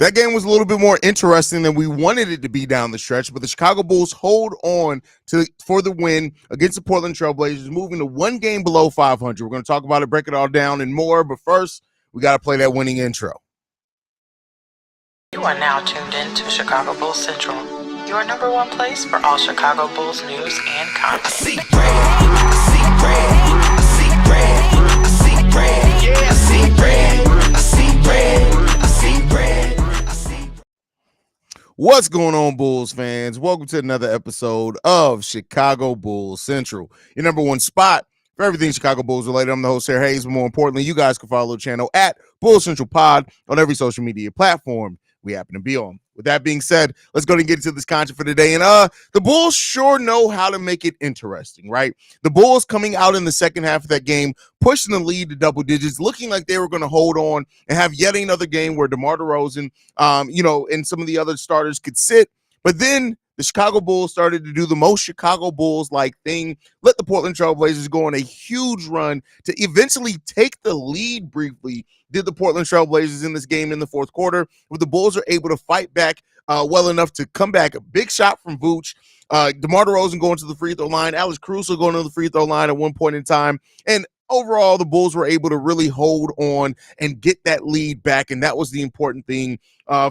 That game was a little bit more interesting than we wanted it to be down the stretch, but the Chicago Bulls hold on for the win against the Portland Trailblazers, moving to one game below 500. We're going to talk about it, break it all down, and more. But first, we got to play that winning intro. You are now tuned in to Chicago Bulls Central, your number one place for all Chicago Bulls news and content. I see red, I see red, I see red, I see red, yeah, I see red, I see red, I see red, I see. What's going on, Bulls fans? Welcome to another episode of Chicago Bulls Central, your number one spot for everything Chicago Bulls related. I'm the host here, Haize, but more importantly, you guys can follow the channel at Bulls Central Pod on every social media platform we happen to be on. With that being said, let's go and get into this content for today. And the Bulls sure know how to make it interesting, right? The Bulls coming out in the second half of that game, pushing the lead to double digits, looking like they were going to hold on and have yet another game where DeMar DeRozan, and some of the other starters could sit. But then the Chicago Bulls started to do the most Chicago Bulls-like thing, let the Portland Trailblazers go on a huge run to eventually take the lead briefly. Did the Portland Trailblazers in this game in the fourth quarter, where the Bulls are able to fight back well enough to come back. A big shot from Vooch, DeMar DeRozan going to the free throw line, Alex Caruso going to the free throw line at one point in time, and overall, the Bulls were able to really hold on and get that lead back, and that was the important thing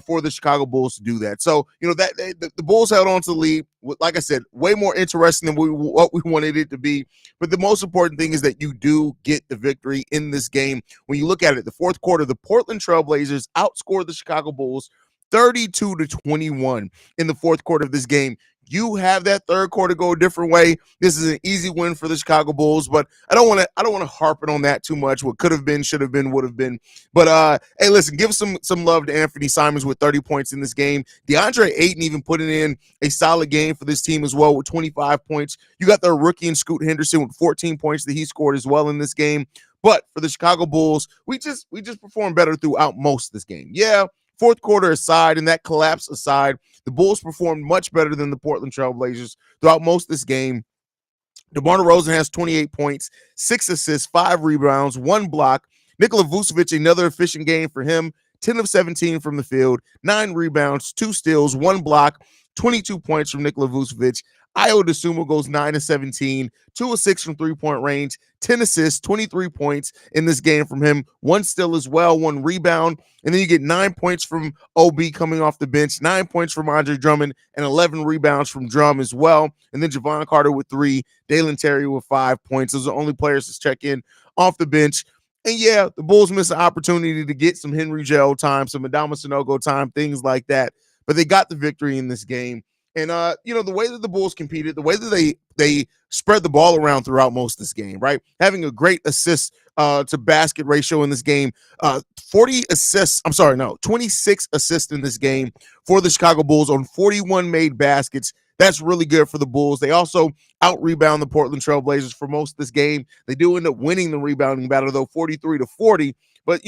for the Chicago Bulls to do that. So, the Bulls held on to the lead. Like I said, way more interesting than what we wanted it to be. But the most important thing is that you do get the victory in this game. When you look at it, the fourth quarter, the Portland Trailblazers outscored the Chicago Bulls 32-21 in the fourth quarter of this game. You have that third quarter go a different way. This is an easy win for the Chicago Bulls, but I don't want to harp it on that too much. What could have been, should have been, would have been. But hey, listen, give some love to Anthony Simons with 30 points in this game. DeAndre Ayton even putting in a solid game for this team as well with 25 points. You got their rookie and Scoot Henderson with 14 points that he scored as well in this game. But for the Chicago Bulls, we just performed better throughout most of this game. Yeah. Fourth quarter aside and that collapse aside, the Bulls performed much better than the Portland Trailblazers throughout most of this game. DeMar DeRozan has 28 points, 6 assists, 5 rebounds, 1 block. Nikola Vucevic, another efficient game for him, 10 of 17 from the field, 9 rebounds, 2 steals, 1 block, 22 points from Nikola Vucevic. Ayo Dosunmu goes 9 of 17, 2 of 6 from three-point range, 10 assists, 23 points in this game from him, 1 steal as well, 1 rebound, and then you get 9 points from OB coming off the bench, 9 points from Andre Drummond, and 11 rebounds from Drum as well, and then Javon Carter with 3, Dalen Terry with 5 points. Those are the only players to check in off the bench. And yeah, the Bulls missed an opportunity to get some Henry Gel time, some Adama Sanogo time, things like that, but they got the victory in this game. And, the way that the Bulls competed, the way that they spread the ball around throughout most of this game, right? Having a great assist to basket ratio in this game, 26 assists in this game for the Chicago Bulls on 41 made baskets. That's really good for the Bulls. They also out-rebound the Portland Trailblazers for most of this game. They do end up winning the rebounding battle, though, 43-40. But,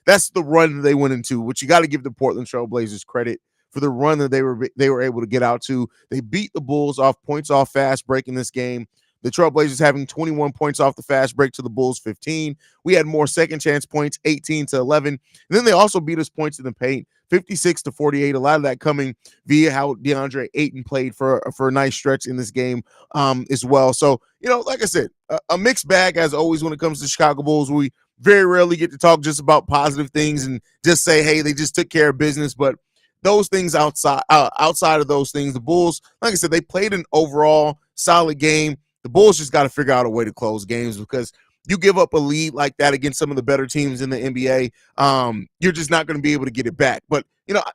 that's the run that they went into, which you got to give the Portland Trailblazers credit for the run that they were able to get out to. They beat the Bulls off points off fast break in this game. The Trailblazers having 21 points off the fast break to the Bulls 15. We had more second chance points, 18-11. And then they also beat us points in the paint, 56-48. A lot of that coming via how DeAndre Ayton played for a nice stretch in this game as well. So, like I said, a mixed bag as always when it comes to Chicago Bulls. We very rarely get to talk just about positive things and just say, hey, they just took care of business. But those things outside of those things, the Bulls, like I said, they played an overall solid game. The Bulls just got to figure out a way to close games, because you give up a lead like that against some of the better teams in the NBA, you're just not going to be able to get it back. But,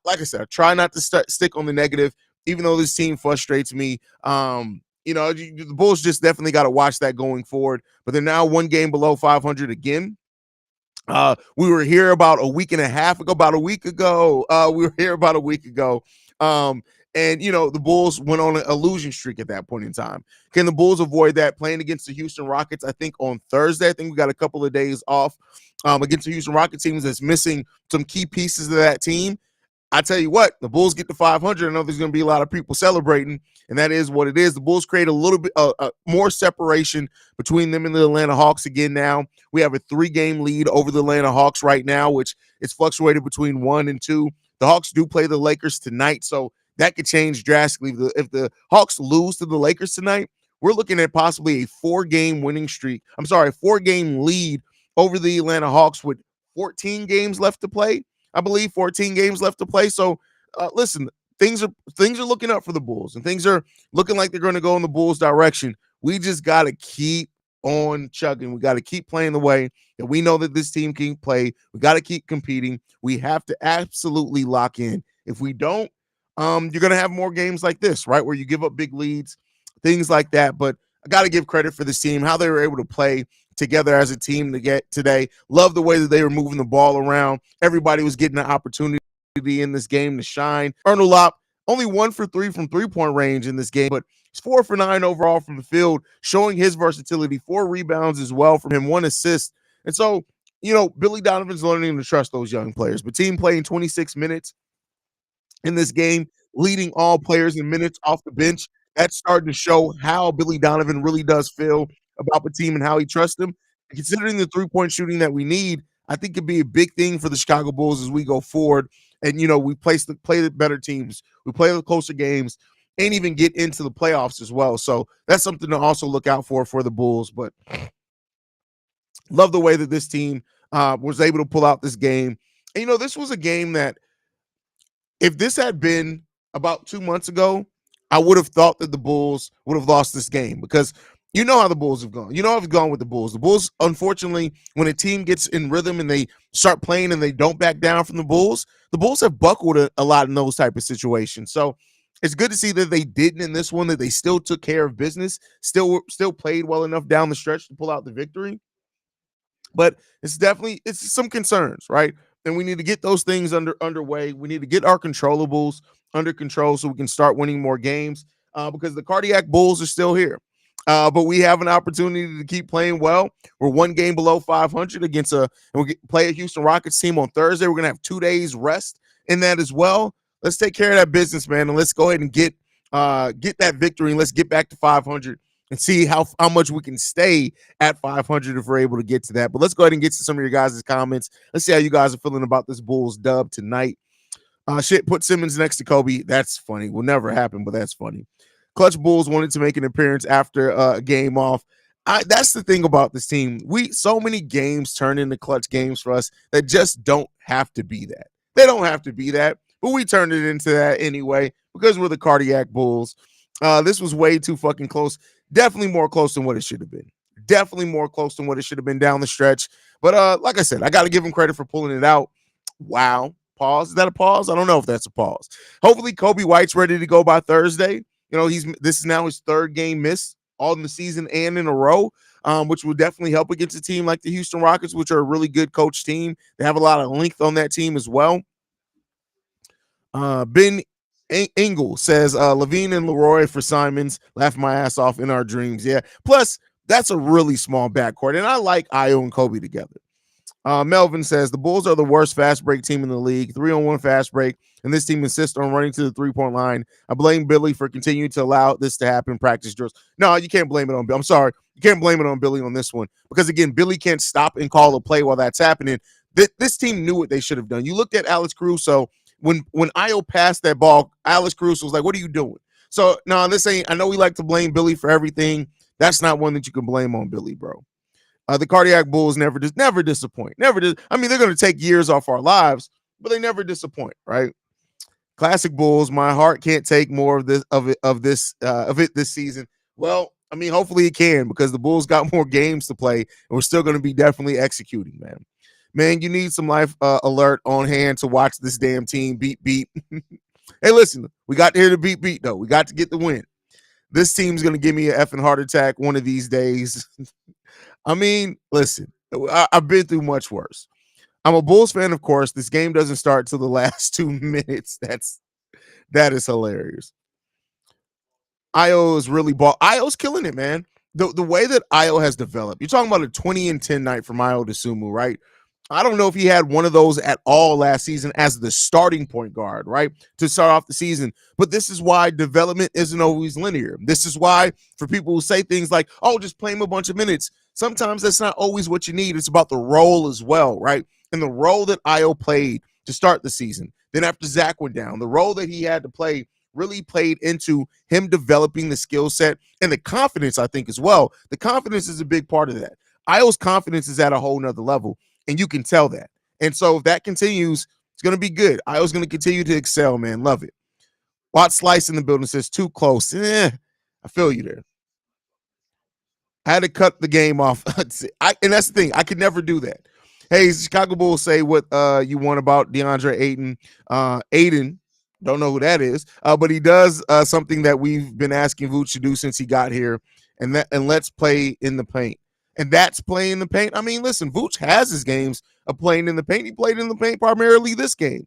like I said, I try not to stick on the negative, even though this team frustrates me. The Bulls just definitely got to watch that going forward. But they're now one game below 500 again. We were here about a week ago. And, the Bulls went on a losing streak at that point in time. Can the Bulls avoid that playing against the Houston Rockets? I think on Thursday, I think we got a couple of days off against the Houston Rockets teams that's missing some key pieces of that team. I tell you what, the Bulls get to 500. I know there's going to be a lot of people celebrating, and that is what it is. The Bulls create a little bit more separation between them and the Atlanta Hawks again now. We have a 3-game lead over the Atlanta Hawks right now, which is fluctuated between 1 and 2. The Hawks do play the Lakers tonight, so that could change drastically. If the Hawks lose to the Lakers tonight, we're looking at possibly a 4-game winning streak. I'm sorry, a 4-game lead over the Atlanta Hawks with 14 games left to play. I believe 14 games left to play. So listen, things are looking up for the Bulls, and things are looking like they're going to go in the Bulls' direction. We just got to keep on chugging. We got to keep playing the way that we know that this team can play. We got to keep competing. We have to absolutely lock in. If we don't, you're going to have more games like this, right, where you give up big leads, things like that. But I got to give credit for this team, how they were able to play together as a team to get today. Love the way that they were moving the ball around. Everybody was getting an opportunity in this game to shine. Arnold Lop, only 1 for 3 from three-point range in this game, but he's 4 for 9 overall from the field, showing his versatility. 4 rebounds as well from him, 1 assist. And so, Billy Donovan's learning to trust those young players. But team playing 26 minutes in this game, leading all players in minutes off the bench. That's starting to show how Billy Donovan really does feel about the team and how he trusts them. And considering the three-point shooting that we need, I think it'd be a big thing for the Chicago Bulls as we go forward. And, we play the better teams. We play the closer games and even get into the playoffs as well. So that's something to also look out for the Bulls. But love the way that this team was able to pull out this game. And, this was a game that if this had been about 2 months ago, I would have thought that the Bulls would have lost this game because you know how the Bulls have gone. You know how it's gone with the Bulls. The Bulls, unfortunately, when a team gets in rhythm and they start playing and they don't back down from the Bulls have buckled a lot in those type of situations. So it's good to see that they didn't in this one, that they still took care of business, still played well enough down the stretch to pull out the victory. But it's some concerns, right? And we need to get those things underway. We need to get our controllables under control so we can start winning more games because the cardiac Bulls are still here. But we have an opportunity to keep playing well. We're 1 game below 500 and we play a Houston Rockets team on Thursday. We're going to have 2 days rest in that as well. Let's take care of that business, man, and let's go ahead and get that victory, and let's get back to 500 and see how much we can stay at 500 if we're able to get to that. But let's go ahead and get to some of your guys' comments. Let's see how you guys are feeling about this Bulls dub tonight. Put Simmons next to Kobe. That's funny. Will never happen, but that's funny. Clutch Bulls wanted to make an appearance after a game off. That's the thing about this team. So many games turn into clutch games for us that just don't have to be that. They don't have to be that, but we turned it into that anyway because we're the cardiac Bulls. This was way too fucking close. Definitely more close than what it should have been. Definitely more close than what it should have been down the stretch. But like I said, I got to give him credit for pulling it out. Wow. Pause. Is that a pause? I don't know if that's a pause. Hopefully Kobe White's ready to go by Thursday. This is now his 3rd game miss all in the season and in a row, which will definitely help against a team like the Houston Rockets, which are a really good coach team. They have a lot of length on that team as well. Ben Engel says Levine and Leroy for Simons. Laugh my ass off in our dreams. Yeah. Plus, that's a really small backcourt, and I like Ayo and Kobe together. Melvin says the Bulls are the worst fast break team in the league, 3-on-1 fast break, and this team insists on running to the 3-point line. I blame Billy for continuing to allow this to happen. Practice drills. No, you can't blame it on Billy. I'm sorry. You can't blame it on Billy on this one because, again, Billy can't stop and call a play while that's happening. This team knew what they should have done. You looked at Alex Caruso. When Ayo passed that ball, Alex Caruso was like, what are you doing? So, no, this ain't – I know we like to blame Billy for everything. That's not one that you can blame on Billy, bro. The cardiac Bulls never disappoint. Never did. I mean, they're going to take years off our lives, but they never disappoint, right? Classic Bulls. My heart can't take more of it this season. Well, I mean, hopefully it can because the Bulls got more games to play, and we're still going to be definitely executing, man. Man, you need some life alert on hand to watch this damn team beat. Hey, listen, we got here to beat though. We got to get the win. This team's going to give me an effing heart attack one of these days. I mean, listen, I've been through much worse. I'm a Bulls fan, of course. This game doesn't start till the last 2 minutes. That is hilarious. Ayo is really Ayo's killing it, man. The way that Ayo has developed. You're talking about a 20-10 night from Ayo Dosunmu, right? I don't know if he had one of those at all last season as the starting point guard, right? To start off the season. But this is why development isn't always linear. This is why, for people who say things like, oh, just play him a bunch of minutes, sometimes that's not always what you need. It's about the role as well, right? And the role that Io played to start the season. Then after Zach went down, the role that he had to play really played into him developing the skill set and the confidence, I think, as well. The confidence is a big part of that. Io's confidence is at a whole nother level, and you can tell that. And so if that continues, it's going to be good. Io's going to continue to excel, man. Love it. Watt Slice in the building says too close. I feel you there. I had to cut the game off. And that's the thing. I could never do that. Hey, Chicago Bulls say what you want about DeAndre Ayton. Aiden, don't know who that is, but he does something that we've been asking Vooch to do since he got here, and let's play in the paint. And that's playing in the paint. I mean, listen, Vooch has his games of playing in the paint. He played in the paint primarily this game.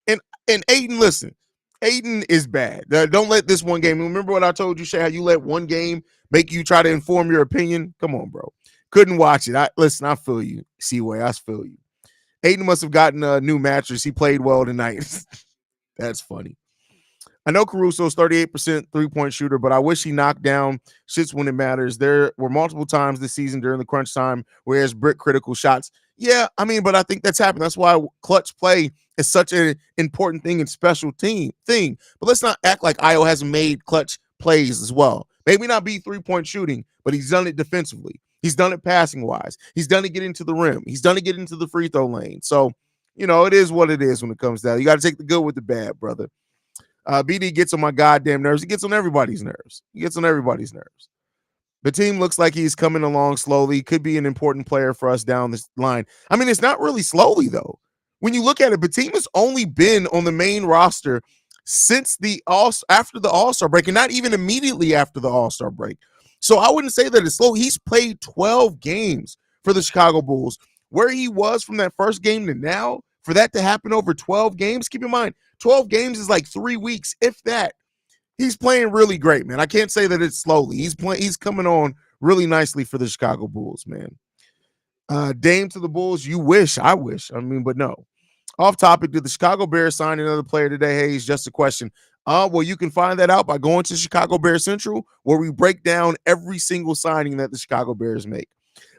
And Aiden, listen, Aiden is bad. Don't let this one game. Remember what I told you, Shay, how you let one game make you try to inform your opinion? Come on, bro. Couldn't watch it. Listen, I feel you, Seaway. I feel you. Aiden must have gotten a new mattress. He played well tonight. That's funny. I know Caruso's 38% three-point shooter, but I wish he knocked down shits when it matters. There were multiple times this season during the crunch time where he has brick critical shots. Yeah, I mean, but I think that's happened. That's why clutch play is such an important thing and special thing. But let's not act like Io hasn't made clutch plays as well. Maybe not be three-point shooting, but he's done it defensively. He's done it passing-wise. He's done it getting to the rim. He's done it getting to the free throw lane. So, it is what it is when it comes down. You got to take the good with the bad, brother. BD gets on my goddamn nerves. He gets on everybody's nerves. The team looks like he's coming along slowly. Could be an important player for us down this line. I mean, it's not really slowly, though. When you look at it, Batum has only been on the main roster since after the All-Star break, and not even immediately after the All-Star break. So I wouldn't say that it's slow. He's played 12 games for the Chicago Bulls. Where he was from that first game to now, for that to happen over 12 games, keep in mind, 12 games is like 3 weeks, if that. He's playing really great, man. I can't say that it's slowly. He's coming on really nicely for the Chicago Bulls, man. Dame to the Bulls, you wish. I wish. I mean, but no. Off topic, did the Chicago Bears sign another player today? Hey, it's just a question. Well, you can find that out by going to Chicago Bears Central, where we break down every single signing that the Chicago Bears make.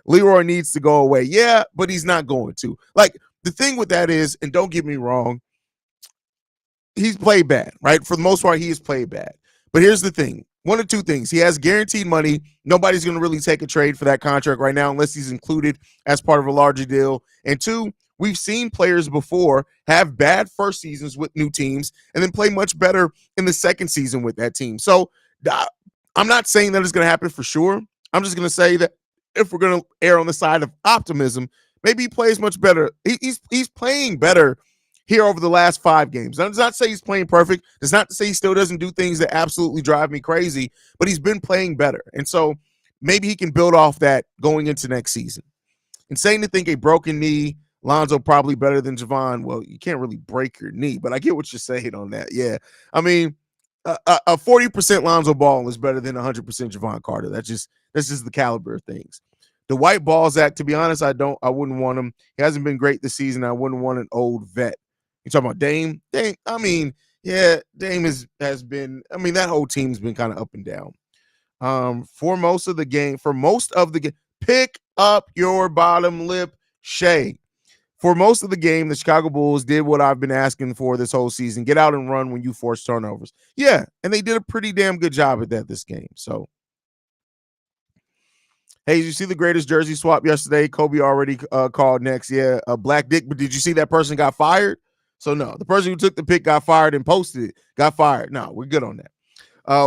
Leroy needs to go away. Yeah, but he's not going to. Like, the thing with that is, and don't get me wrong, he's played bad, right? For the most part, he has played bad. But here's the thing. One of two things. He has guaranteed money. Nobody's going to really take a trade for that contract right now unless he's included as part of a larger deal. And two, we've seen players before have bad first seasons with new teams and then play much better in the second season with that team. So I'm not saying that it's going to happen for sure. I'm just going to say that if we're going to err on the side of optimism, maybe he plays much better. He's playing better here over the last 5 games. That does not say he's playing perfect. Does not say he still doesn't do things that absolutely drive me crazy, but he's been playing better. And so maybe he can build off that going into next season. Insane to think a broken knee, Lonzo probably better than Javon. Well, you can't really break your knee, but I get what you're saying on that. Yeah. I mean, a 40% Lonzo Ball is better than 100% Javon Carter. That's just the caliber of things. The White Balls Act, to be honest, I wouldn't want him. He hasn't been great this season. I wouldn't want an old vet. You talking about Dame? Dame, I mean, yeah, Dame has been, I mean, that whole team's been kind of up and down. For most of the game, pick up your bottom lip, Shay. For most of the game, the Chicago Bulls did what I've been asking for this whole season. Get out and run when you force turnovers. Yeah, and they did a pretty damn good job at that this game. So, hey, did you see the greatest jersey swap yesterday? Kobe already called next. Yeah, a black dick. But did you see that person got fired? So, no, the person who took the pick got fired and posted it, got fired. No, we're good on that.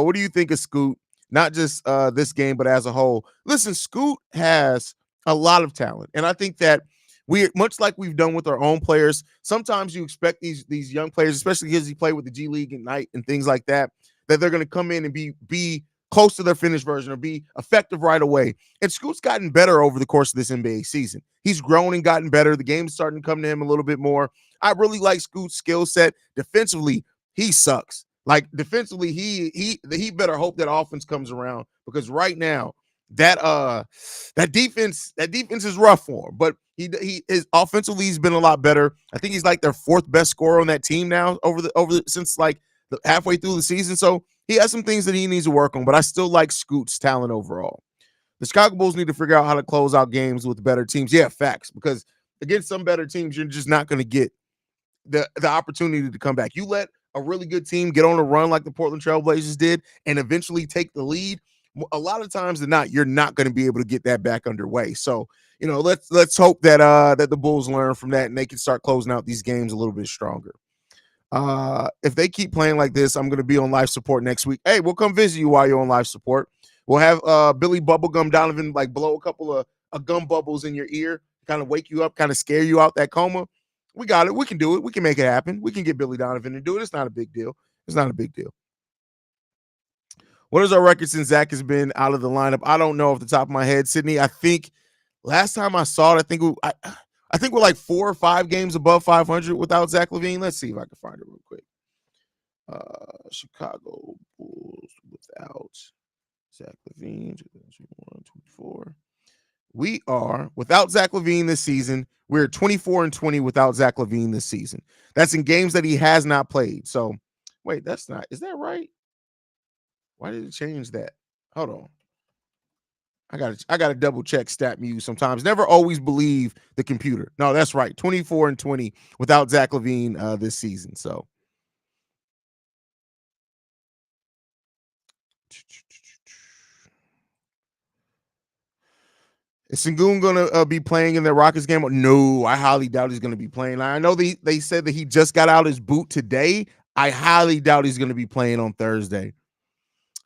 What do you think of Scoot? Not just this game, but as a whole. Listen, Scoot has a lot of talent. And I think that much like we've done with our own players, sometimes you expect these young players, especially because he played with the G League at night and things like that, that they're going to come in and be close to their finished version or be effective right away. And Scoot's gotten better over the course of this NBA season. He's grown and gotten better. The game's starting to come to him a little bit more. I really like Scoot's skill set. Defensively, he sucks. Like, defensively, he better hope that offense comes around, because right now that defense is rough for him. But his offensively he's been a lot better. I think he's like their fourth best scorer on that team now since like the halfway through the season. So he has some things that he needs to work on, but I still like Scoot's talent overall. The Chicago Bulls need to figure out how to close out games with better teams. Yeah, facts. Because against some better teams, you're just not going to get the opportunity to come back. You let a really good team get on a run like the Portland Trailblazers did and eventually take the lead. A lot of times than not, you're not going to be able to get that back underway. So, let's hope that that the Bulls learn from that and they can start closing out these games a little bit stronger. If they keep playing like this, I'm going to be on life support next week. Hey, we'll come visit you while you're on life support. We'll have Billy Bubblegum Donovan like blow a couple of gum bubbles in your ear, kind of wake you up, kind of scare you out that coma. We got it. We can do it. We can make it happen. We can get Billy Donovan to do it. It's not a big deal. It's not a big deal. What is our record since Zach has been out of the lineup? I don't know off the top of my head, Sydney. I think last time I saw it, I think we're like 4 or 5 games above 500 without Zach LaVine. Let's see if I can find it real quick. Chicago Bulls without Zach LaVine, 2021-24. We are, without Zach LaVine this season, we're 24-20 without Zach LaVine this season. That's in games that he has not played. So, wait, is that right? Why did it change that? Hold on. I gotta double check StatMuse sometimes. Never always believe the computer. No, that's right. 24-20 without Zach LaVine this season. So is Sengun gonna be playing in the Rockets game? No, I highly doubt he's gonna be playing. I know they said that he just got out his boot today. I highly doubt he's gonna be playing on Thursday.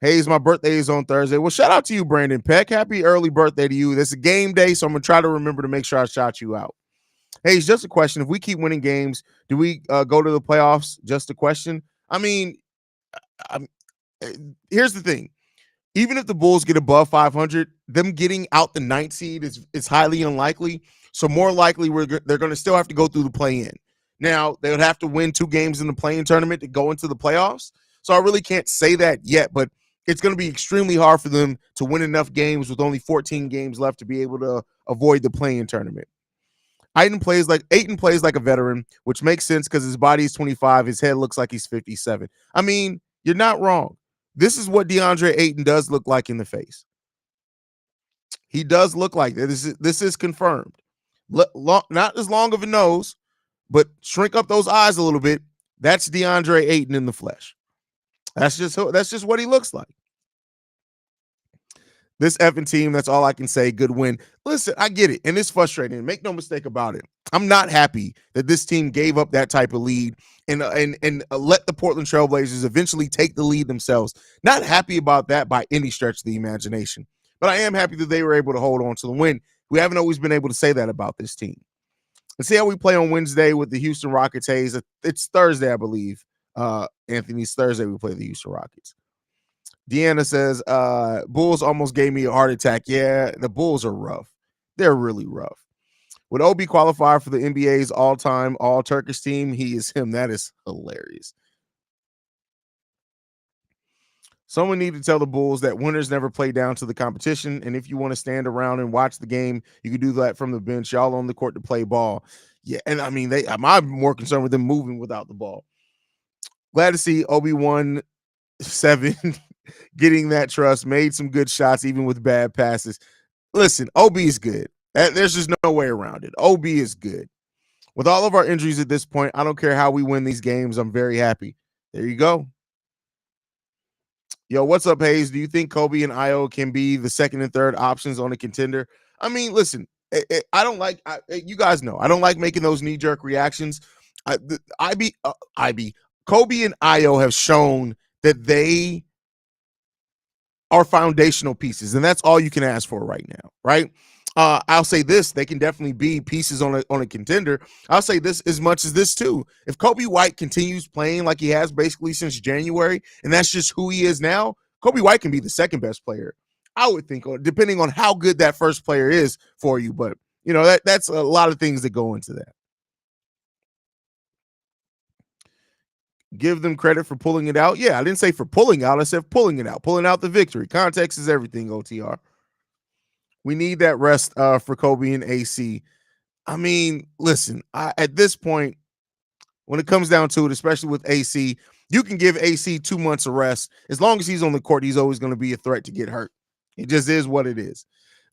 Haize, my birthday is on Thursday. Well, shout out to you, Brandon Peck. Happy early birthday to you. It's a game day, so I'm going to try to remember to make sure I shout you out. Haize, just a question. If we keep winning games, do we go to the playoffs? Just a question. I mean, here's the thing. Even if the Bulls get above 500, them getting out the 9th seed is highly unlikely. So more likely they're going to still have to go through the play-in. Now, they would have to win 2 games in the play-in tournament to go into the playoffs. So I really can't say that yet, but it's going to be extremely hard for them to win enough games with only 14 games left to be able to avoid the play-in tournament. Ayton plays like a veteran, which makes sense because his body is 25. His head looks like he's 57. I mean, you're not wrong. This is what DeAndre Ayton does look like in the face. He does look like that. This is confirmed. Not as long of a nose, but shrink up those eyes a little bit. That's DeAndre Ayton in the flesh. That's just what he looks like. This effing team, that's all I can say. Good win. Listen, I get it, and it's frustrating. Make no mistake about it. I'm not happy that this team gave up that type of lead and let the Portland Trailblazers eventually take the lead themselves. Not happy about that by any stretch of the imagination, but I am happy that they were able to hold on to the win. We haven't always been able to say that about this team. Let's see how we play on Wednesday with the Houston Rockets. Haize, it's Thursday, I believe. Anthony's Thursday we play the Houston Rockets. Deanna says Bulls almost gave me a heart attack. Yeah, the Bulls are rough. They're really rough. Would Obi qualify for the NBA's all-time all-Turkish team? He is him. That is hilarious. Someone need to tell the Bulls that winners never play down to the competition, and if you want to stand around and watch the game, you can do that from the bench. Y'all on the court to play ball. Yeah, and I mean, I'm more concerned with them moving without the ball. Glad to see Obi-Wan 7 getting that trust, made some good shots, even with bad passes. Listen, OB is good. There's just no way around it. OB is good. With all of our injuries at this point, I don't care how we win these games. I'm very happy. There you go. Yo, what's up, Haize? Do you think Kobe and Io can be the second and third options on a contender? I mean, listen, I don't like, you guys know, I don't like making those knee-jerk reactions. Kobe and Io have shown that they are foundational pieces, and that's all you can ask for right now, right? I'll say this: they can definitely be pieces on a contender. I'll say this as much as this too. If Kobe White continues playing like he has basically since January, and that's just who he is now, Kobe White can be the second best player, I would think, depending on how good that first player is for you. But you know that's a lot of things that go into that. Give them credit for pulling it out. Yeah, I didn't say for pulling out. I said pulling it out. Pulling out the victory. Context is everything, OTR. We need that rest for Kobe and AC. I mean, listen, at this point, when it comes down to it, especially with AC, you can give AC 2 months of rest. As long as he's on the court, he's always going to be a threat to get hurt. It just is what it is.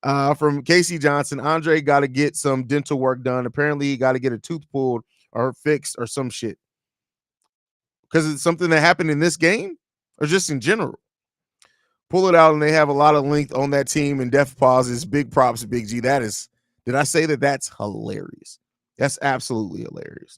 From Casey Johnson, Andre got to get some dental work done. Apparently, he got to get a tooth pulled or fixed or some shit. Because it's something that happened in this game or just in general. Pull it out, and they have a lot of length on that team and depth pauses. Big props to Big G. That is, did I say that? That's hilarious. That's absolutely hilarious.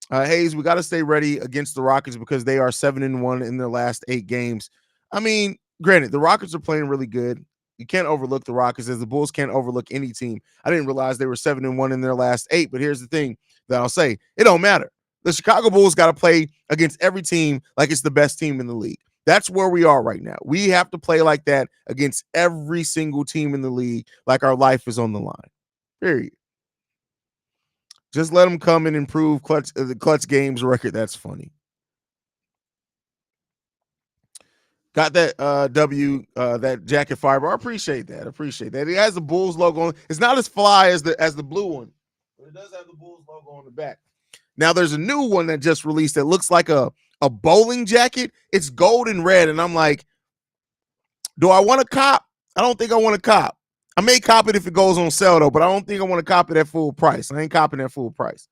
Haize, we got to stay ready against the Rockets because they are 7-1 in their last 8 games. I mean, granted, the Rockets are playing really good. You can't overlook the Rockets, as the Bulls can't overlook any team. I didn't realize they were 7-1 in their last 8, but here's the thing that I'll say. It don't matter. The Chicago Bulls got to play against every team like it's the best team in the league. That's where we are right now. We have to play like that against every single team in the league, like our life is on the line. Period. Just let them come and improve the clutch games record. That's funny. Got that that jacket fiber. I appreciate that. It has the Bulls logo on. It's not as fly as the blue one, but it does have the Bulls logo on the back. Now there's a new one that just released that looks like a bowling jacket. It's gold and red, and I'm like, do I want to cop? I don't think I want to cop. I may cop it if it goes on sale though, but I don't think I want to cop it at full price. I ain't copping at full price.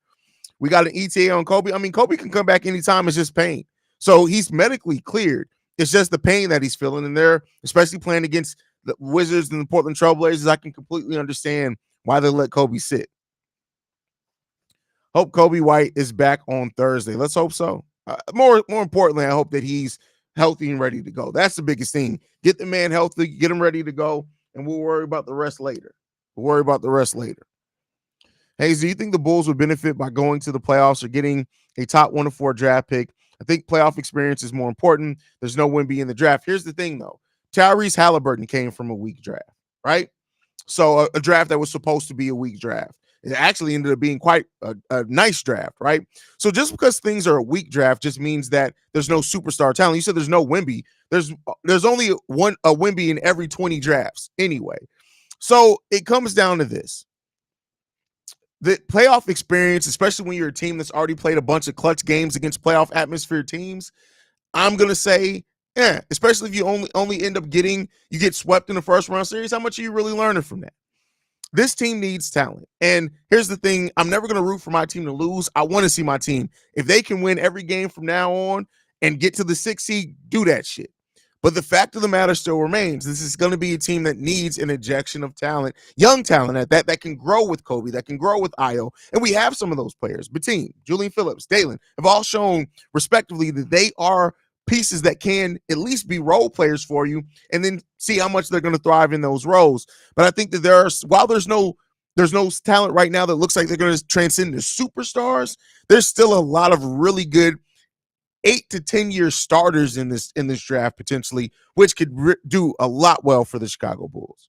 We got an ETA on Kobe. I mean, Kobe can come back anytime. It's just pain. So he's medically cleared. It's just the pain that he's feeling. And they're, especially playing against the Wizards and the Portland Trailblazers, I can completely understand why they let Kobe sit. Hope Kobe White is back on Thursday. Let's hope so. More importantly, I hope that he's healthy and ready to go. That's the biggest thing. Get the man healthy, get him ready to go, and we'll worry about the rest later. Haize, do you think the Bulls would benefit by going to the playoffs or getting a top 1 to 4 draft pick? I think playoff experience is more important. There's no Wemby in the draft. Here's the thing, though. Tyrese Halliburton came from a weak draft, right? So a draft that was supposed to be a weak draft. It actually ended up being quite a nice draft, right? So just because things are a weak draft just means that there's no superstar talent. You said there's no Wemby. There's only a Wemby in every 20 drafts anyway. So it comes down to this. The playoff experience, especially when you're a team that's already played a bunch of clutch games against playoff atmosphere teams, I'm going to say, especially if you only end up you get swept in the first round series, how much are you really learning from that? This team needs talent. And here's the thing. I'm never going to root for my team to lose. I want to see my team. If they can win every game from now on and get to the 6th seed, do that shit. But the fact of the matter still remains. This is going to be a team that needs an injection of talent, young talent at that can grow with Kobe, that can grow with Io. And we have some of those players. Batum, Julian Phillips, Dalen have all shown respectively that they are pieces that can at least be role players for you and then see how much they're going to thrive in those roles. But I think that while there's no talent right now that looks like they're going to transcend to superstars, there's still a lot of really good 8 to 10 year starters in this draft potentially, which could do a lot well for the Chicago Bulls.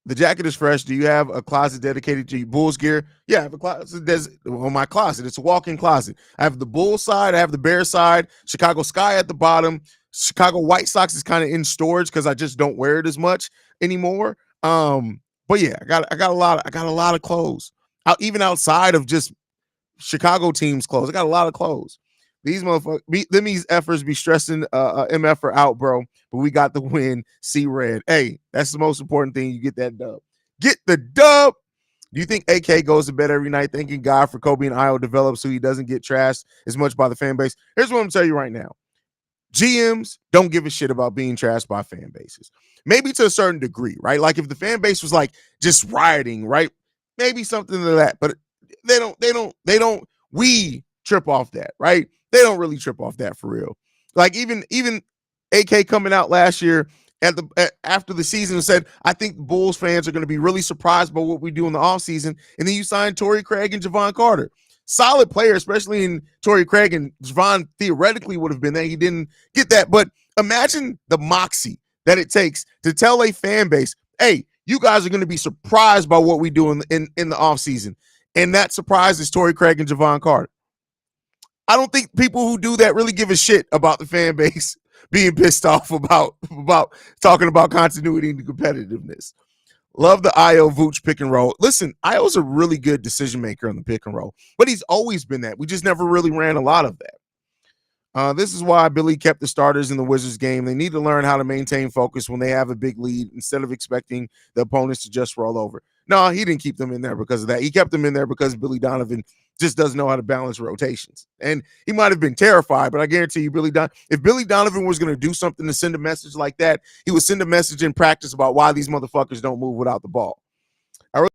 The jacket is fresh. Do you have a closet dedicated to your Bulls gear? Yeah, I have a closet on my closet. It's a walk-in closet. I have the Bulls side. I have the Bears side. Chicago Sky at the bottom. Chicago White Sox is kind of in storage because I just don't wear it as much anymore. But yeah, I got a lot of clothes. Even outside of just Chicago teams' clothes, I got a lot of clothes. These motherfuckers, these efforts be stressing MF out, bro. But we got the win. See red. Hey, that's the most important thing. You get that dub. Get the dub. Do you think AK goes to bed every night thanking God for Kobe and Io develop so he doesn't get trashed as much by the fan base? Here's what I'm telling you right now. GMs don't give a shit about being trashed by fan bases. Maybe to a certain degree, right? Like if the fan base was like just rioting, right? Maybe something to that. But they don't. We trip off that, right? They don't really trip off that for real. Like even AK coming out last year after the season and said, I think Bulls fans are going to be really surprised by what we do in the offseason. And then you signed Torrey Craig and Javon Carter. Solid player, especially in Torrey Craig, and Javon theoretically would have been there. He didn't get that. But imagine the moxie that it takes to tell a fan base, hey, you guys are going to be surprised by what we do in the offseason. And that surprise is Torrey Craig and Javon Carter. I don't think people who do that really give a shit about the fan base being pissed off about talking about continuity and competitiveness. Love the Io Vooch pick and roll. Listen, Io's a really good decision maker on the pick and roll, but he's always been that. We just never really ran a lot of that. This is why Billy kept the starters in the Wizards game. They need to learn how to maintain focus when they have a big lead instead of expecting the opponents to just roll over. No, he didn't keep them in there because of that. He kept them in there because Billy Donovan just doesn't know how to balance rotations. And he might have been terrified, but I guarantee you, if Billy Donovan was going to do something to send a message like that, he would send a message in practice about why these motherfuckers don't move without the ball. I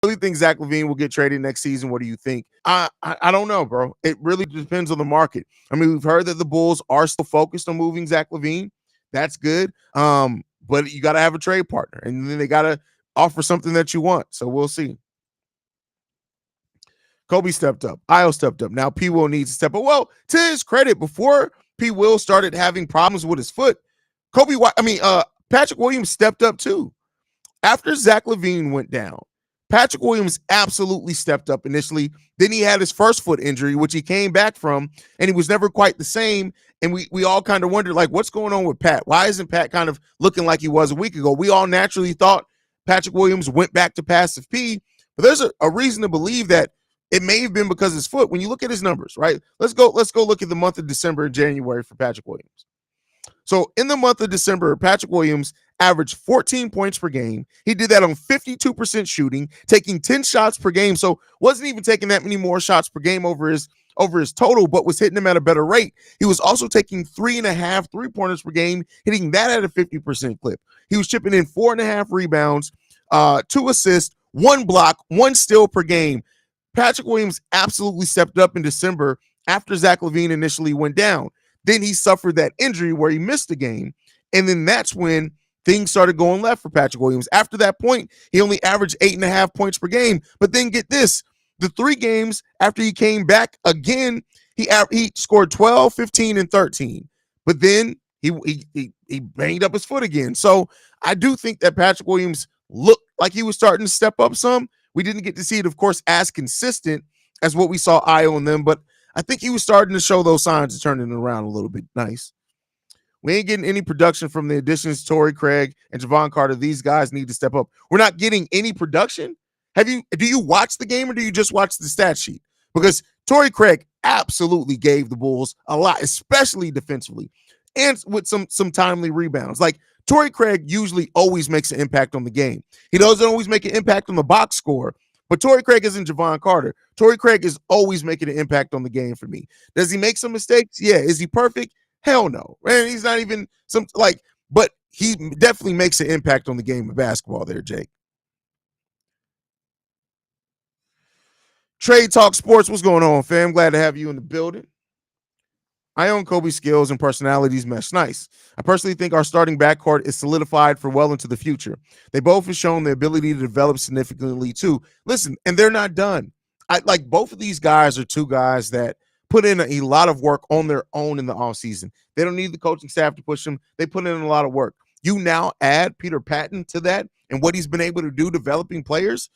really think Zach LaVine will get traded next season. What do you think? I don't know, bro. It really depends on the market. I mean, we've heard that the Bulls are still focused on moving Zach LaVine. That's good. But you got to have a trade partner, and then they got to offer something that you want. So we'll see. Kobe stepped up. Io stepped up. Now P. Will needs to step up. Well, to his credit, before P. Will started having problems with his foot, Patrick Williams stepped up too. After Zach LaVine went down, Patrick Williams absolutely stepped up initially. Then he had his first foot injury, which he came back from, and he was never quite the same. And we all kind of wondered, like, what's going on with Pat? Why isn't Pat kind of looking like he was a week ago? We all naturally thought Patrick Williams went back to passive P, but there's a reason to believe that it may have been because of his foot. When you look at his numbers, right? Let's go look at the month of December and January for Patrick Williams. So in the month of December, Patrick Williams averaged 14 points per game. He did that on 52% shooting, taking 10 shots per game. So wasn't even taking that many more shots per game over his total, but was hitting them at a better rate. He was also taking 3.5 3-pointers per game, hitting that at a 50% clip. He was chipping in 4.5 rebounds, 2 assists, 1 block, 1 steal per game. Patrick Williams absolutely stepped up in December after Zach LaVine initially went down. Then he suffered that injury where he missed the game. And then that's when things started going left for Patrick Williams. After that point, he only averaged 8.5 points per game. But then get this, the 3 games after he came back again, he scored 12, 15, and 13. But then he banged up his foot again. So I do think that Patrick Williams looked like he was starting to step up some. We didn't get to see it, of course, as consistent as what we saw Io in them, but I think he was starting to show those signs of turning it around a little bit. Nice. We ain't getting any production from the additions, Torrey Craig and Javon Carter. These guys need to step up. We're not getting any production. Do you watch the game or do you just watch the stat sheet? Because Torrey Craig absolutely gave the Bulls a lot, especially defensively, and with some timely rebounds. Like, Torrey Craig usually always makes an impact on the game. He doesn't always make an impact on the box score, but Torrey Craig isn't Javon Carter. Torrey Craig is always making an impact on the game for me. Does he make some mistakes? Yeah. Is he perfect? Hell no. Man, he's not even but he definitely makes an impact on the game of basketball there, Jake. Trade Talk Sports, what's going on, fam? Glad to have you in the building. I own Kobe's skills and personalities mesh nice. I personally think our starting backcourt is solidified for well into the future. They both have shown the ability to develop significantly too. Listen, and they're not done. Both of these guys are 2 guys that put in a lot of work on their own in the offseason. They don't need the coaching staff to push them. They put in a lot of work. You now add Peter Patton to that and what he's been able to do developing players.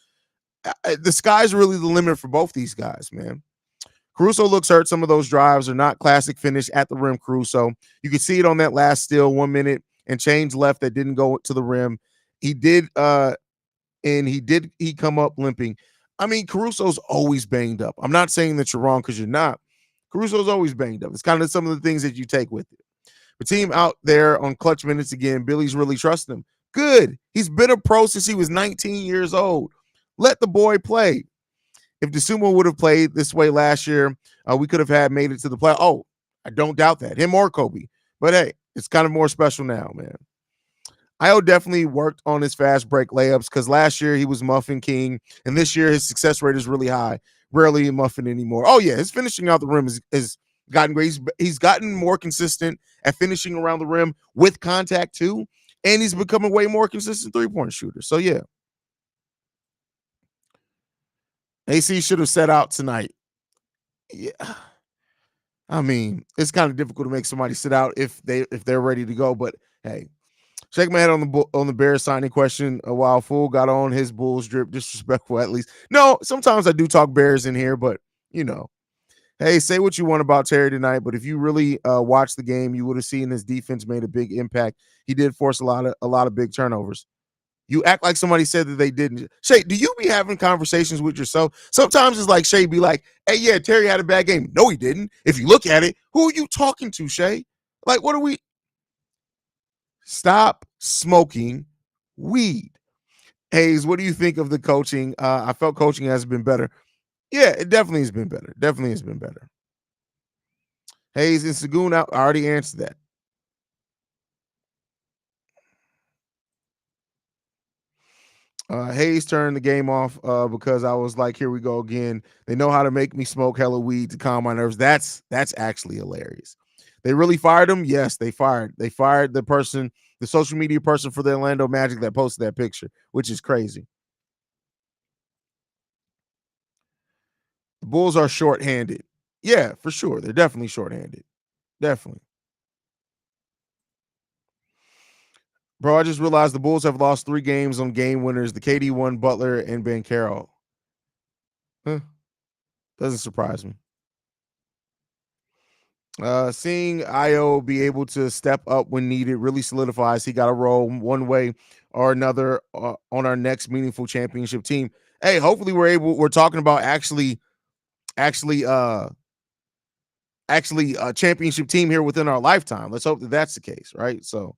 The sky's really the limit for both these guys, man. Caruso looks hurt. Some of those drives are not classic finish at the rim Caruso. You can see it on that last steal, 1 minute and change left that didn't go to the rim. He come up limping. I mean, Caruso's always banged up. I'm not saying that you're wrong because you're not. Caruso's always banged up. It's kind of some of the things that you take with it. The team out there on clutch minutes again, Billy's really trusting him. Good. He's been a pro since he was 19 years old. Let the boy play. If DeSumo would have played this way last year, we could have made it to the play. Oh, I don't doubt that. Him or Kobe. But hey, it's kind of more special now, man. Io definitely worked on his fast break layups because last year he was muffin king, and this year his success rate is really high. Rarely muffin anymore. Oh, yeah, his finishing out the rim is gotten great. He's gotten more consistent at finishing around the rim with contact too, and he's becoming way more consistent 3-point shooter. So, yeah. AC should have set out tonight. Yeah. I mean, it's kind of difficult to make somebody sit out if they're ready to go. But hey, shake my head on the Bears signing question. A while Fool got on his Bulls drip, disrespectful at least. No, sometimes I do talk Bears in here, but hey, say what you want about Terry tonight. But if you really watched the game, you would have seen his defense made a big impact. He did force a lot of big turnovers. You act like somebody said that they didn't. Shay, do you be having conversations with yourself? Sometimes it's like Shay be like, hey, yeah, Terry had a bad game. No, he didn't. If you look at it, who are you talking to, Shay? Like, what are we? Stop smoking weed. Haize, what do you think of the coaching? I felt coaching has been better. Yeah, it definitely has been better. Definitely has been better. Haize and Sagoon, I already answered that. Haize turned the game off because I was like, here we go again. They know how to make me smoke hella weed to calm my nerves. That's actually hilarious. They really fired him? Yes, they fired. They fired the person, the social media person for the Orlando Magic that posted that picture, which is crazy. The Bulls are shorthanded. Yeah, for sure. They're definitely shorthanded. Definitely. Bro, I just realized the Bulls have lost 3 games on game winners. The KD one, Butler, and Banchero. Huh. Doesn't surprise me. Seeing Io be able to step up when needed really solidifies he got a role one way or another on our next meaningful championship team. Hey, hopefully we're talking about actually a championship team here within our lifetime. Let's hope that that's the case, right? So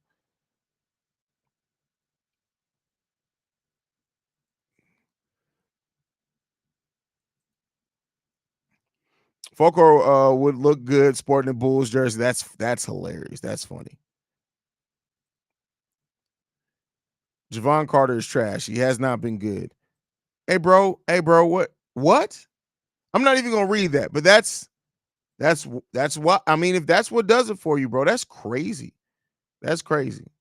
Foco would look good sporting a Bulls jersey. That's hilarious. That's funny. Javon Carter is trash. He has not been good. Hey, bro. What? I'm not even gonna read that, but that's what I mean. If that's what does it for you, bro, that's crazy. That's crazy.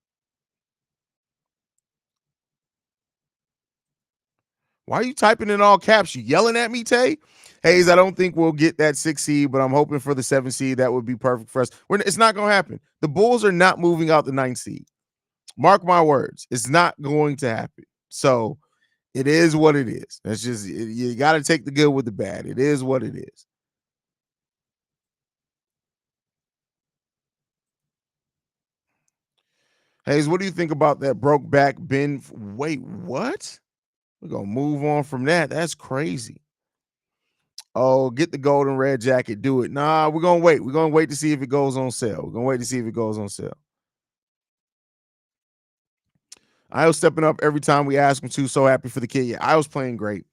Why are you typing in all caps? You yelling at me, Tay? Haize, I don't think we'll get that 6 seed, but I'm hoping for the 7 seed. That would be perfect for us. It's not going to happen. The Bulls are not moving out the 9th seed. Mark my words. It's not going to happen. So it is what it is. That's just, you got to take the good with the bad. It is what it is. Haize, what do you think about that broke back Ben? Wait, what? We're going to move on from that. That's crazy. Oh, get the gold and red jacket. Do it. Nah, we're going to wait. We're going to wait to see if it goes on sale. We're going to wait to see if it goes on sale. I was stepping up every time we ask him to. So happy for the kid. Yeah, I was playing great.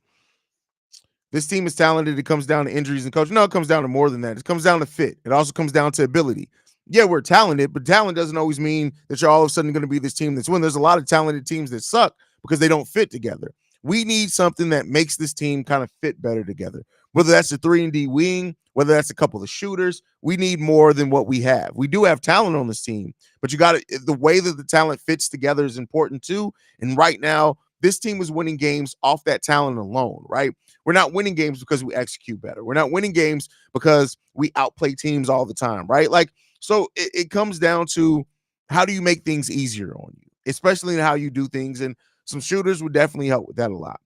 This team is talented. It comes down to injuries and coach. No, it comes down to more than that. It comes down to fit. It also comes down to ability. Yeah, we're talented, but talent doesn't always mean that you're all of a sudden going to be this team that's winning. There's a lot of talented teams that suck because they don't fit together. We need something that makes this team kind of fit better together. Whether that's a 3-and-D wing, whether that's a couple of shooters, we need more than what we have. We do have talent on this team, but you got to, the way that the talent fits together is important too. And right now, this team is winning games off that talent alone, right? We're not winning games because we execute better. We're not winning games because we outplay teams all the time, right? Like, so it comes down to how do you make things easier on you, especially in how you do things. And some shooters would definitely help with that a lot.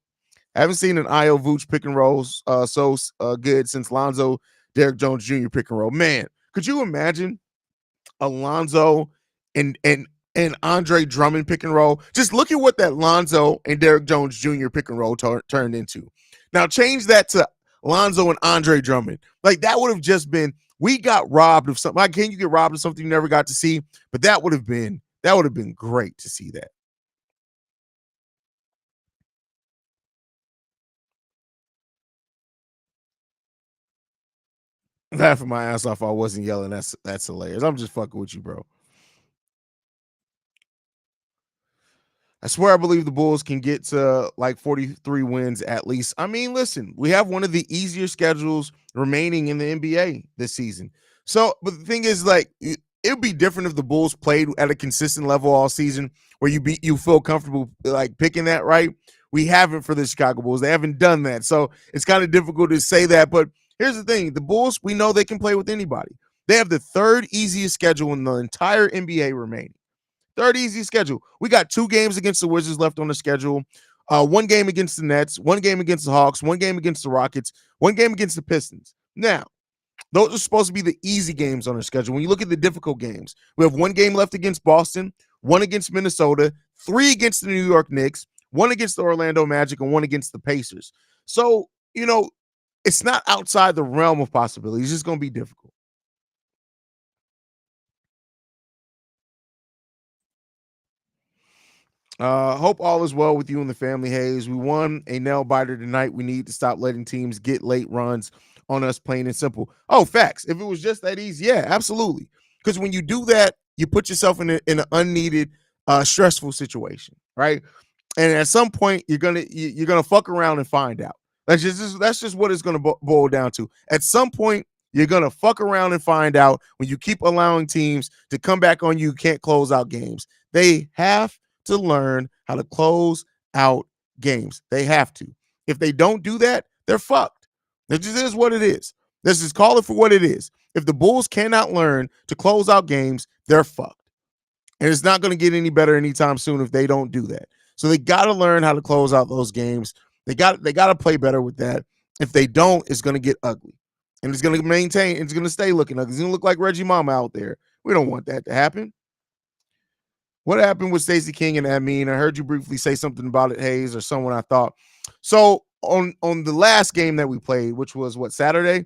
I haven't seen an Io Vooch pick and roll so good since Lonzo, Derrick Jones Jr. pick and roll. Man, could you imagine Alonzo and Andre Drummond pick and roll? Just look at what that Lonzo and Derrick Jones Jr. pick and roll turned into. Now change that to Lonzo and Andre Drummond. Like that would have just been, we got robbed of something. Like, can you get robbed of something you never got to see? But that would have been great to see that. Laughing my ass off. I wasn't yelling. That's hilarious. I'm just fucking with you, bro. I swear I believe the Bulls can get to like 43 wins at least. I mean, listen, we have one of the easier schedules remaining in the NBA this season. So, but the thing is, like, it would be different if the Bulls played at a consistent level all season where you feel comfortable like picking that, right? We haven't for the Chicago Bulls. They haven't done that. So it's kind of difficult to say that. But here's the thing. The Bulls, we know they can play with anybody. They have the 3rd easiest schedule in the entire NBA remaining. 3rd easiest schedule. We got 2 games against the Wizards left on the schedule. 1 game against the Nets, 1 game against the Hawks, 1 game against the Rockets, 1 game against the Pistons. Now, those are supposed to be the easy games on our schedule. When you look at the difficult games, we have 1 game left against Boston, 1 against Minnesota, 3 against the New York Knicks, 1 against the Orlando Magic, and 1 against the Pacers. So, it's not outside the realm of possibility. It's just going to be difficult. Hope all is well with you and the family, Haize. We won a nail biter tonight. We need to stop letting teams get late runs on us, plain and simple. Oh, facts. If it was just that easy, yeah, absolutely. Because when you do that, you put yourself in an unneeded, stressful situation, right? And at some point, you're gonna fuck around and find out. That's just what it's gonna boil down to. At some point, you're gonna fuck around and find out when you keep allowing teams to come back on you. Can't close out games. They have to learn how to close out games. They have to. If they don't do that, they're fucked. It just is what it is. Let's just call it for what it is. If the Bulls cannot learn to close out games, they're fucked. And it's not going to get any better anytime soon if they don't do that. So they got to learn how to close out those games. They got to play better with that. If they don't, it's going to get ugly. And it's going to maintain, it's going to stay looking ugly. It's going to look like Reggie Mama out there. We don't want that to happen. What happened with Stacey King and Amin? I heard you briefly say something about it, Haize, or someone I thought. So on the last game that we played, which was Saturday,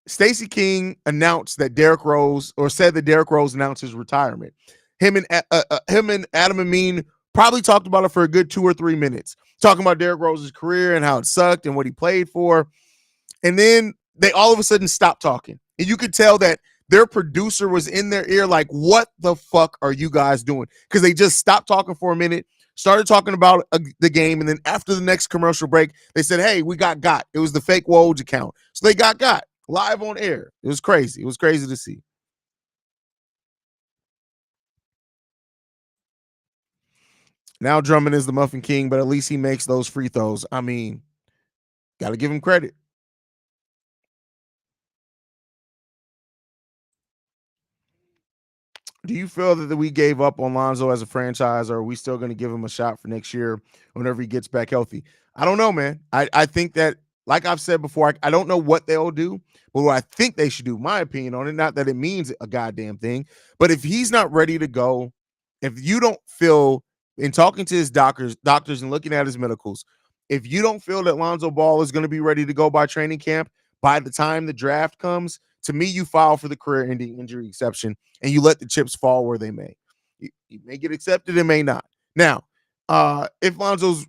Stacey King announced that Derrick Rose, or said that Derrick Rose announced his retirement. Him and Adam Amin probably talked about it for a good 2 or 3 minutes, talking about Derrick Rose's career and how it sucked and what he played for. And then they all of a sudden stopped talking. And you could tell that their producer was in their ear like, what the fuck are you guys doing? Because they just stopped talking for a minute, started talking about the game, and then after the next commercial break, they said, hey, we got. It was the fake Woj account. So they got live on air. It was crazy. It was crazy to see. Now Drummond is the Muffin King, but at least he makes those free throws. I mean, got to give him credit. Do you feel that we gave up on Lonzo as a franchise, or are we still going to give him a shot for next year whenever he gets back healthy? I don't know, man. I think that, like I've said before, I don't know what they'll do, but what I think they should do, my opinion on it, not that it means a goddamn thing, but if he's not ready to go, if you don't feel, in talking to his doctors and looking at his medicals, if you don't feel that Lonzo Ball is going to be ready to go by training camp by the time the draft comes, to me, you file for the career-ending injury exception and you let the chips fall where they may. You may get accepted, it may not. Now, if Lonzo's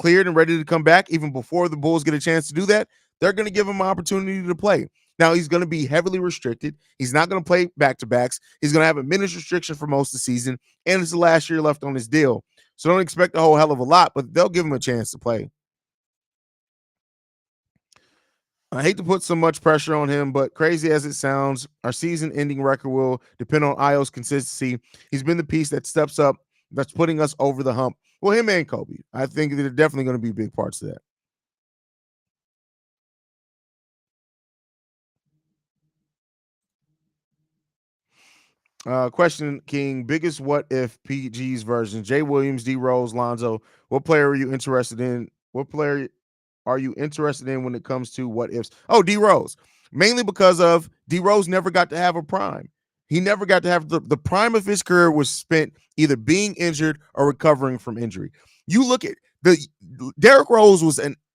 cleared and ready to come back, even before the Bulls get a chance to do that, they're going to give him an opportunity to play. Now, he's going to be heavily restricted. He's not going to play back-to-backs. He's going to have a minutes restriction for most of the season, and it's the last year left on his deal. So don't expect a whole hell of a lot, but they'll give him a chance to play. I hate to put so much pressure on him, but crazy as it sounds, our season-ending record will depend on Io's consistency. He's been the piece that steps up, that's putting us over the hump. Well, him and Kobe. I think they're definitely going to be big parts of that. Question, King. Biggest what if PG's version? Jay Williams, D Rose, Lonzo. What player are you interested in? What player are you interested in when it comes to what ifs? Oh, D Rose. Mainly because of D Rose never got to have a prime. He never got to have the prime of his career was spent either being injured or recovering from injury. You look at Derrick Rose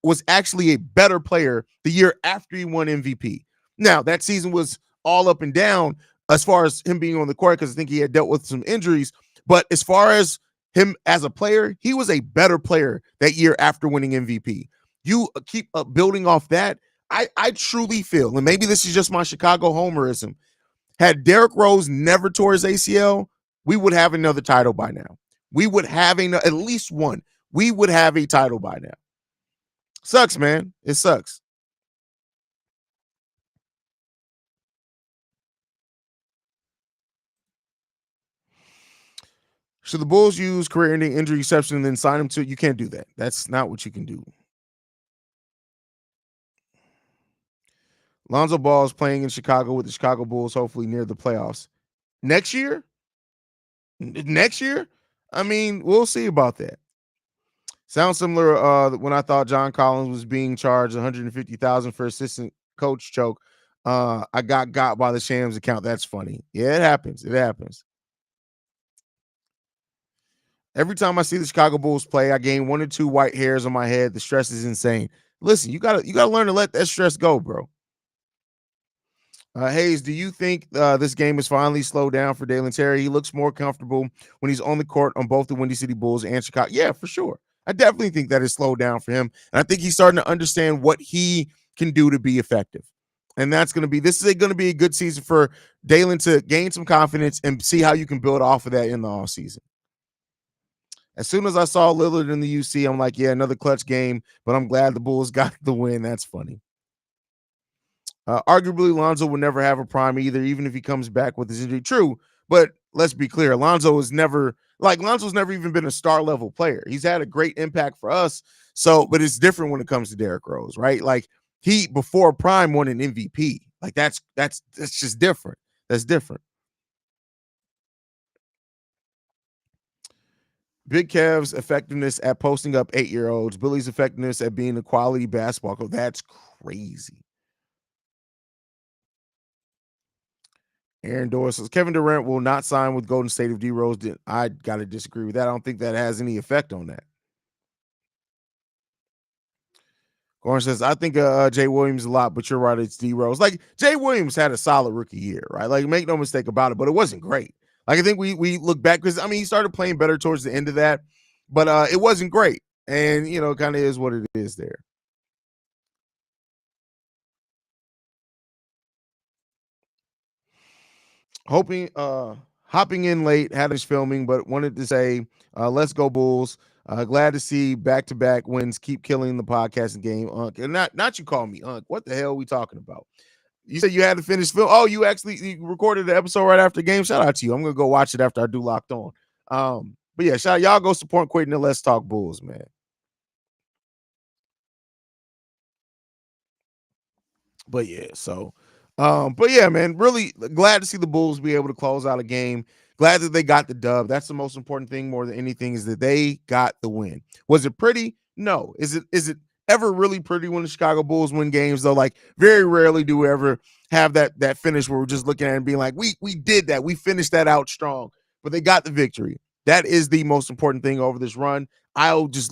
was actually a better player the year after he won MVP. Now, that season was all up and down as far as him being on the court, because I think he had dealt with some injuries. But as far as him as a player, he was a better player that year after winning MVP. You keep building off that. I truly feel, and maybe this is just my Chicago homerism, had Derrick Rose never tore his ACL, we would have another title by now. We would have at least one. We would have a title by now. Sucks, man. It sucks. Should the Bulls use career-ending injury exception and then sign him to it? You can't do that. That's not what you can do. Lonzo Ball is playing in Chicago with the Chicago Bulls, hopefully near the playoffs. Next year? I mean, we'll see about that. Sounds similar when I thought John Collins was being charged $150,000 for assistant coach choke. I got by the Shams account. That's funny. Yeah, it happens. Every time I see the Chicago Bulls play, I gain 1 or 2 white hairs on my head. The stress is insane. Listen, you gotta learn to let that stress go, bro. Haize, do you think this game is finally slowed down for Dalen Terry? He looks more comfortable when he's on the court on both the Windy City Bulls and Chicago. Yeah, for sure. I definitely think that is slowed down for him. And I think he's starting to understand what he can do to be effective. And this is going to be a good season for Dalen to gain some confidence and see how you can build off of that in the offseason. As soon as I saw Lillard in the UC, I'm like, yeah, another clutch game, but I'm glad the Bulls got the win. That's funny. Arguably, Lonzo will never have a prime either, even if he comes back with his injury. True, but let's be clear. Lonzo's never even been a star level player. He's had a great impact for us. So, but it's different when it comes to Derrick Rose, right? Like he before prime won an MVP. Like that's just different. That's different. Big Kev's effectiveness at posting up 8-year-olds. Billy's effectiveness at being a quality basketball coach. That's crazy. Aaron Doris says Kevin Durant will not sign with Golden State if D Rose did. I got to disagree with that. I don't think that has any effect on that. Gordon says, I think Jay Williams a lot, but you're right. It's D Rose. Like Jay Williams had a solid rookie year, right? Like make no mistake about it, but it wasn't great. Like I think we look back because he started playing better towards the end of that, but it wasn't great. And kind of is what it is there. Hopping in late, had his filming, but wanted to say, let's go Bulls. Glad to see back-to-back wins. Keep killing the podcasting game, Unc. And not you call me Unc. What the hell are we talking about? You said you had to finish film. Oh, you recorded the episode right after the game. Shout out to you. I'm gonna go watch it after I do Locked On. But yeah, shout out, y'all go support Quentin and Let's Talk Bulls, man. But yeah, but yeah, man, really glad to see the Bulls be able to close out a game. Glad that they got the dub. That's the most important thing more than anything is that they got the win. Was it pretty? No. Is it ever really pretty when the Chicago Bulls win games though? Like very rarely do we ever have that finish where we're just looking at it and being like, we did that. We finished that out strong. But they got the victory. That is the most important thing over this run. Io just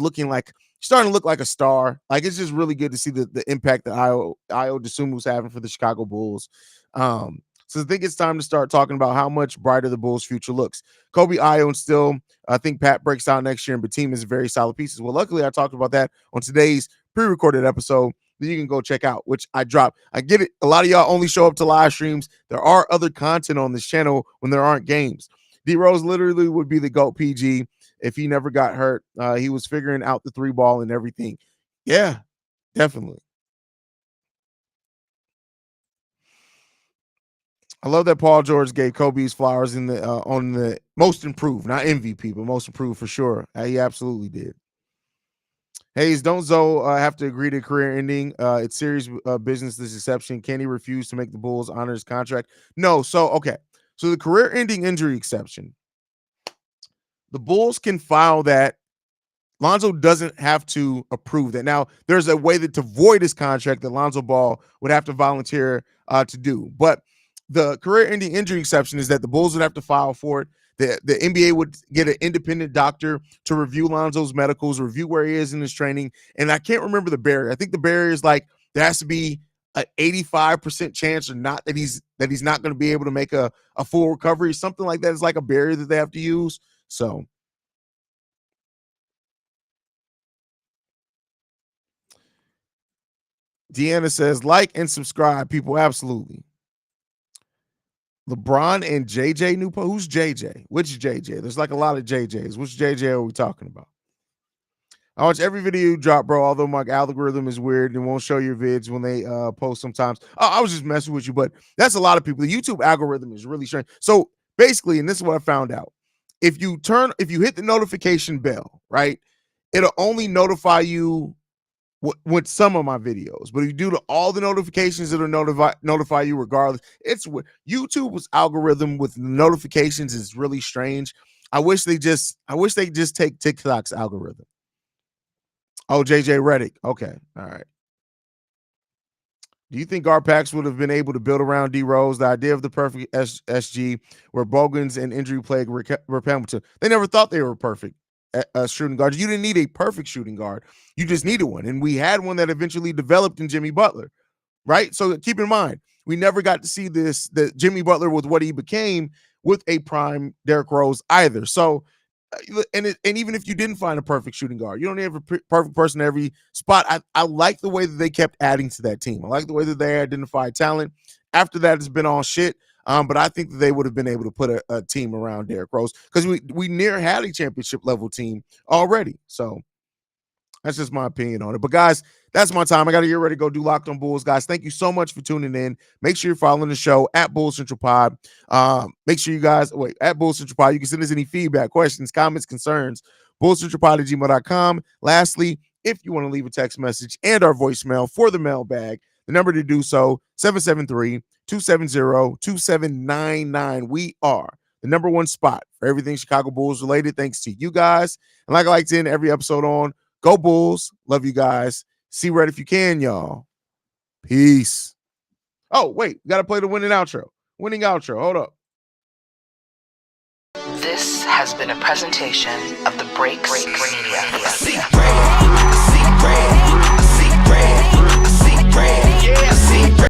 starting to look like a star. Like it's just really good to see the impact that Io Desumu's having for the Chicago Bulls. So I think it's time to start talking about how much brighter the Bulls' future looks. Kobe Io still, I think Pat breaks out next year, and Batum is very solid pieces. Well, luckily I talked about that on today's pre-recorded episode that you can go check out, which I dropped. I get it. A lot of y'all only show up to live streams. There are other content on this channel when there aren't games. D Rose literally would be the GOAT PG if he never got hurt. He was figuring out the 3-ball and everything. Yeah, definitely. I love that Paul George gave Kobe's flowers in the on the most improved, not MVP, but most improved for sure. He absolutely did. Haize, don't Zoe have to agree to career ending? It's serious business, this exception. Can he refuse to make the Bulls honor his contract? No. So, okay. So the career ending injury exception, the Bulls can file that. Lonzo doesn't have to approve that. Now, there's a way to void his contract that Lonzo Ball would have to volunteer to do. But the career-ending injury exception is that the Bulls would have to file for it. The NBA would get an independent doctor to review Lonzo's medicals, review where he is in his training. And I can't remember the barrier. I think the barrier is like there has to be an 85% chance or not that he's not going to be able to make a full recovery. Something like that is like a barrier that they have to use. So Deanna says, like and subscribe, people. Absolutely. LeBron and JJ Newpo. Who's JJ? Which JJ? There's like a lot of JJs. Which JJ are we talking about? I watch every video you drop, bro, although my algorithm is weird and won't show your vids when they post sometimes. I was just messing with you, but that's a lot of people. The YouTube algorithm is really strange. So basically, and this is what I found out. If you hit the notification bell, right, it'll only notify you with some of my videos, but if you do all the notifications, it'll notify you regardless. It's what YouTube's algorithm with notifications is really strange. I wish they just take TikTok's algorithm. Oh, JJ Redick. Okay. All right. Do you think Garpax would have been able to build around D Rose? The idea of the perfect SG where Bogans and injury plague Hamilton. They never thought they were perfect. shooting guard. You didn't need a perfect shooting guard. You just needed one. And we had one that eventually developed in Jimmy Butler, right? So keep in mind, we never got to see the Jimmy Butler with what he became with a prime Derrick Rose either. So, and even if you didn't find a perfect shooting guard, you don't have a perfect person in every spot. I like the way that they kept adding to that team. I like the way that they identified talent. After that, it's been all shit. But I think that they would have been able to put a team around Derrick Rose because we near had a championship level team already. So that's just my opinion on it. But guys, that's my time. I got to get ready to go do Locked on Bulls. Guys, thank you so much for tuning in. Make sure you're following the show at Bulls Central Pod. Make sure you guys at Bulls Central Pod. You can send us any feedback, questions, comments, concerns. BullsCentralPod@gmail.com. Lastly, if you want to leave a text message and our voicemail for the mailbag, the number to do so, 773-270-2799. We are the number one spot for everything Chicago Bulls related, thanks to you guys. And like I like to end every episode on, go Bulls. Love you guys. See red if you can, y'all. Peace. Oh, wait. Got to play the winning outro. Winning outro. Hold up. This has been a presentation of the Breaks Media.